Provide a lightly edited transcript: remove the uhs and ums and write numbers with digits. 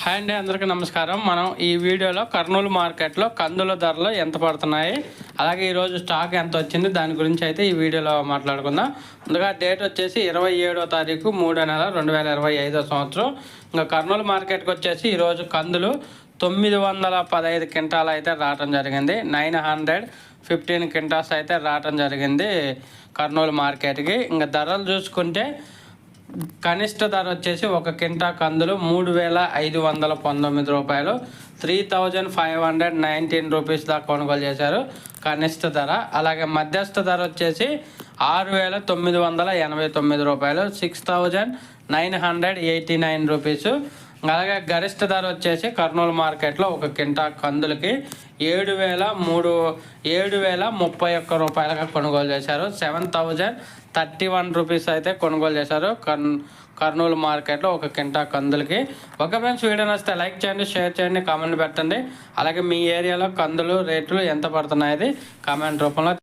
Hi అండి, అందరికీ నమస్కారం. మనం ఈ వీడియోలో కర్నూలు మార్కెట్లో కందుల ధరలు ఎంత పడుతున్నాయి, అలాగే ఈరోజు స్టాక్ ఎంత వచ్చింది, దాని గురించి అయితే ఈ వీడియోలో మాట్లాడుకుందాం. ముందుగా డేట్ వచ్చేసి 27వ తారీఖు 3వ నెల 2025 సంవత్సరం. ఇంకా కర్నూలు మార్కెట్కి వచ్చేసి ఈరోజు కందులు 915 క్వింటాలు అయితే రావటం జరిగింది. 915 క్వింటాల్స్ అయితే రావటం జరిగింది కర్నూలు మార్కెట్కి. ఇంకా ధరలు చూసుకుంటే కనిష్ట ధర వచ్చేసి ఒక కింటా కందులు 3519 రూపాయలు, 3519 రూపీస్ దాకా కొనుగోలు చేశారు కనిష్ట ధర. అలాగే మధ్యస్థ ధర వచ్చేసి 6989 రూపాయలు, 6989 రూపీసు. అలాగే గరిష్ట ధర వచ్చేసి కర్నూలు మార్కెట్లో ఒక కింటా కందులకి 7031 రూపాయలుగా కొనుగోలు చేశారు. 7031 రూపీస్ అయితే కొనుగోలు చేశారు కర్నూలు మార్కెట్లో ఒక కింటా కందులకి. ఒక ఫ్రెండ్స్, వీడియో నచ్చితే లైక్ చేయండి, షేర్ చేయండి, కామెంట్ పెట్టండి. అలాగే మీ ఏరియాలో కందులు రేట్లు ఎంత పడుతున్నాయి కామెంట్ రూపంలో